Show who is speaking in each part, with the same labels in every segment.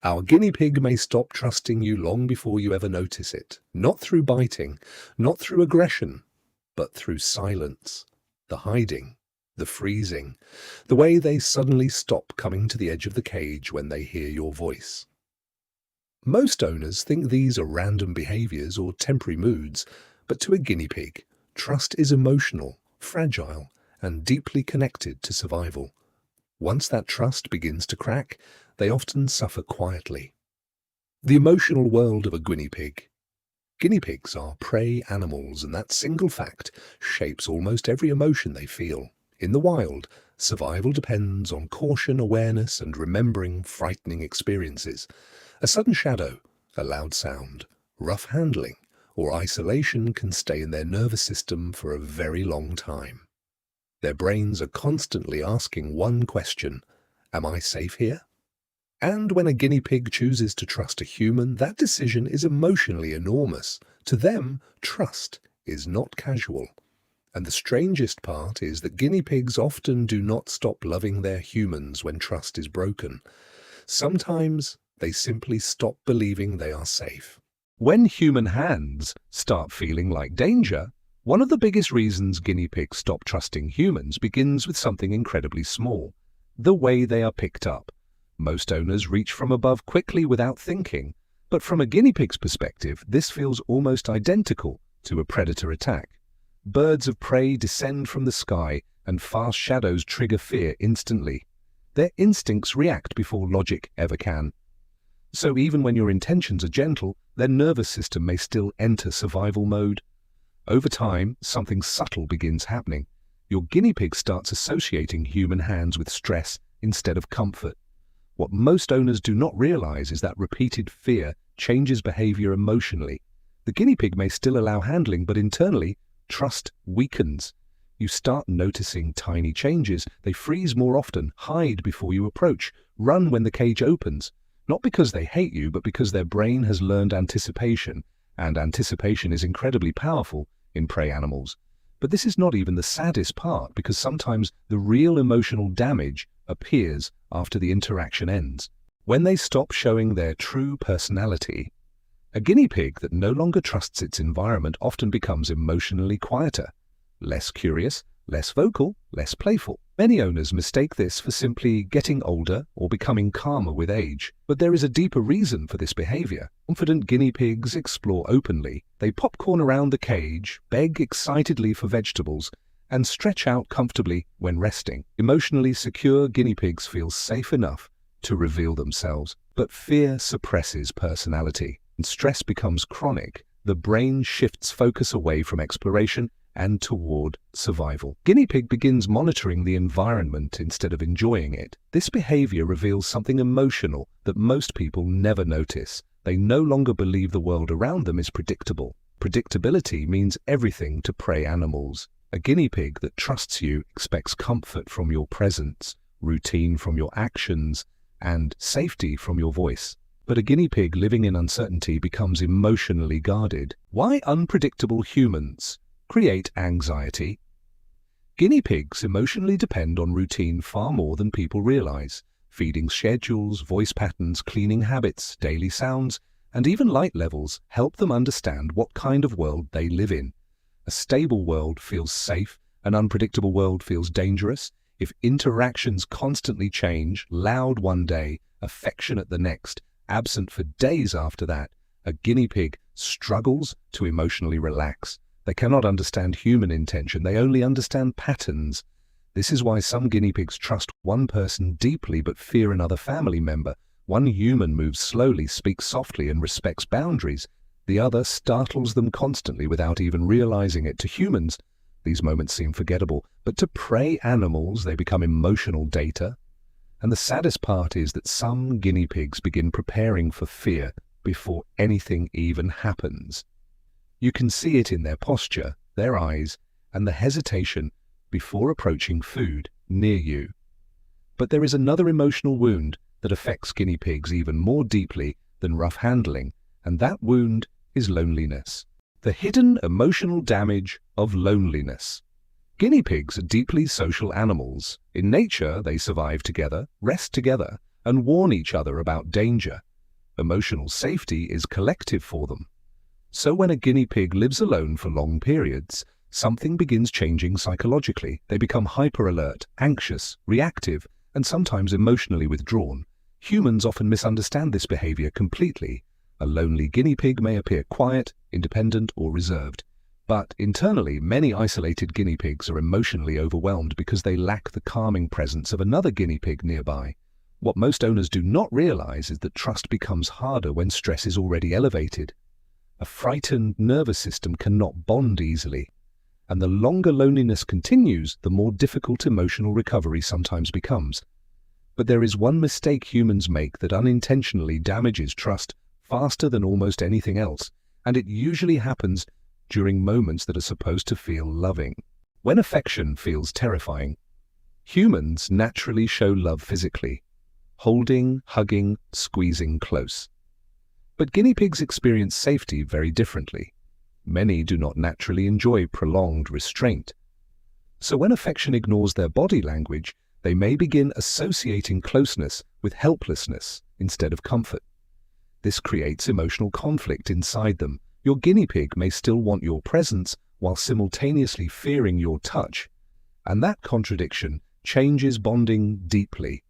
Speaker 1: Our guinea pig may stop trusting you long before you ever notice it. Not through biting, not through aggression, but through silence. The hiding, the freezing, the way they suddenly stop coming to the edge of the cage when they hear your voice. Most owners think these are random behaviors or temporary moods, but to a guinea pig, trust is emotional, fragile, and deeply connected to survival. Once that trust begins to crack, they often suffer quietly. The emotional world of a guinea pig. Guinea pigs are prey animals, and that single fact shapes almost every emotion they feel. In the wild, survival depends on caution, awareness, and remembering frightening experiences. A sudden shadow, a loud sound, rough handling, or isolation can stay in their nervous system for a very long time. Their brains are constantly asking one question: am I safe here? And when a guinea pig chooses to trust a human, that decision is emotionally enormous. To them, trust is not casual. And the strangest part is that guinea pigs often do not stop loving their humans when trust is broken. Sometimes they simply stop believing they are safe.
Speaker 2: When human hands start feeling like danger, one of the biggest reasons guinea pigs stop trusting humans begins with something incredibly small: the way they are picked up. Most owners reach from above quickly without thinking, but from a guinea pig's perspective, this feels almost identical to a predator attack. Birds of prey descend from the sky, and fast shadows trigger fear instantly. Their instincts react before logic ever can. So even when your intentions are gentle, their nervous system may still enter survival mode. Over time, something subtle begins happening. Your guinea pig starts associating human hands with stress instead of comfort. What most owners do not realize is that repeated fear changes behavior emotionally. The guinea pig may still allow handling, but internally, trust weakens. You start noticing tiny changes. They freeze more often, hide before you approach, run when the cage opens. Not because they hate you, but because their brain has learned anticipation, and anticipation is incredibly powerful in prey animals. But this is not even the saddest part, because sometimes the real emotional damage appears after the interaction ends. When they stop showing their true personality, a guinea pig that no longer trusts its environment often becomes emotionally quieter, less curious, less vocal, less playful. Many owners mistake this for simply getting older or becoming calmer with age, but there is a deeper reason for this behavior. Confident guinea pigs explore openly. They popcorn around the cage, beg excitedly for vegetables, and stretch out comfortably when resting. Emotionally secure guinea pigs feel safe enough to reveal themselves, but fear suppresses personality. When stress becomes chronic, the brain shifts focus away from exploration and toward survival. Guinea pig begins monitoring the environment instead of enjoying it. This behavior reveals something emotional that most people never notice. They no longer believe the world around them is predictable. Predictability means everything to prey animals. A guinea pig that trusts you expects comfort from your presence, routine from your actions, and safety from your voice. But a guinea pig living in uncertainty becomes emotionally guarded. Why unpredictable humans create anxiety? Guinea pigs emotionally depend on routine far more than people realize. Feeding schedules, voice patterns, cleaning habits, daily sounds, and even light levels help them understand what kind of world they live in. A stable world feels safe, an unpredictable world feels dangerous. If interactions constantly change, loud one day, affectionate the next, absent for days after that, a guinea pig struggles to emotionally relax. They cannot understand human intention, they only understand patterns. This is why some guinea pigs trust one person deeply but fear another family member. One human moves slowly, speaks softly, and respects boundaries. The other startles them constantly without even realizing it. To humans, these moments seem forgettable, but to prey animals, they become emotional data. And the saddest part is that some guinea pigs begin preparing for fear before anything even happens. You can see it in their posture, their eyes, and the hesitation before approaching food near you. But there is another emotional wound that affects guinea pigs even more deeply than rough handling, and that wound is loneliness. The hidden emotional damage of loneliness. Guinea pigs are deeply social animals. In nature, they survive together, rest together, and warn each other about danger. Emotional safety is collective for them. So when a guinea pig lives alone for long periods, something begins changing psychologically. They become hyper-alert, anxious, reactive, and sometimes emotionally withdrawn. Humans often misunderstand this behavior completely. A lonely guinea pig may appear quiet, independent, or reserved. But internally, many isolated guinea pigs are emotionally overwhelmed because they lack the calming presence of another guinea pig nearby. What most owners do not realize is that trust becomes harder when stress is already elevated. A frightened nervous system cannot bond easily, and the longer loneliness continues, the more difficult emotional recovery sometimes becomes. But there is one mistake humans make that unintentionally damages trust faster than almost anything else, and it usually happens during moments that are supposed to feel loving. When affection feels terrifying, humans naturally show love physically, holding, hugging, squeezing close. But guinea pigs experience safety very differently. Many do not naturally enjoy prolonged restraint. So when affection ignores their body language, they may begin associating closeness with helplessness instead of comfort. This creates emotional conflict inside them. Your guinea pig may still want your presence while simultaneously fearing your touch, and that contradiction changes bonding deeply.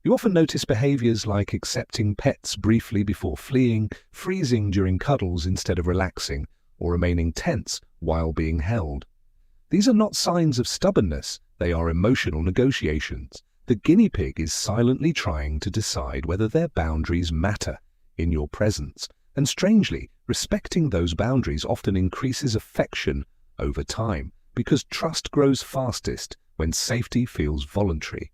Speaker 2: You often notice behaviors like accepting pets briefly before fleeing, freezing during cuddles instead of relaxing, or remaining tense while being held. These are not signs of stubbornness, they are emotional negotiations. The guinea pig is silently trying to decide whether their boundaries matter in your presence, and strangely, respecting those boundaries often increases affection over time, because trust grows fastest when safety feels voluntary.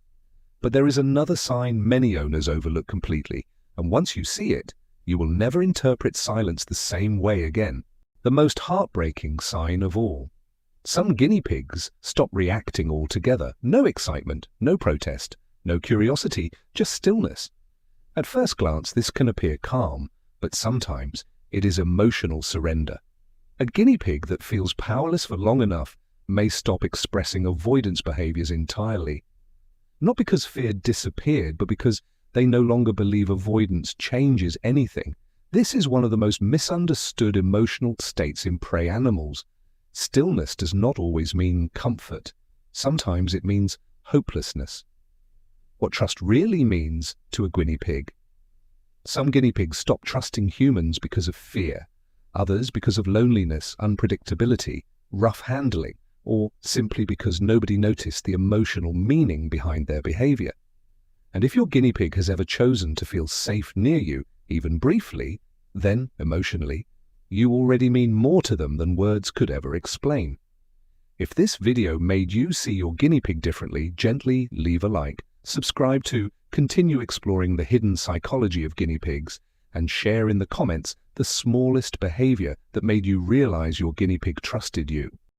Speaker 2: But there is another sign many owners overlook completely, and once you see it, you will never interpret silence the same way again. The most heartbreaking sign of all. Some guinea pigs stop reacting altogether. No excitement, no protest, no curiosity, just stillness. At first glance, this can appear calm, but sometimes it is emotional surrender. A guinea pig that feels powerless for long enough may stop expressing avoidance behaviors entirely. Not because fear disappeared, but because they no longer believe avoidance changes anything. This is one of the most misunderstood emotional states in prey animals. Stillness does not always mean comfort. Sometimes it means hopelessness. What trust really means to a guinea pig. Some guinea pigs stop trusting humans because of fear, others because of loneliness, unpredictability, rough handling, or simply because nobody noticed the emotional meaning behind their behavior. And if your guinea pig has ever chosen to feel safe near you, even briefly, then, emotionally, you already mean more to them than words could ever explain. If this video made you see your guinea pig differently, gently leave a like, subscribe to continue exploring the hidden psychology of guinea pigs, and share in the comments the smallest behavior that made you realize your guinea pig trusted you.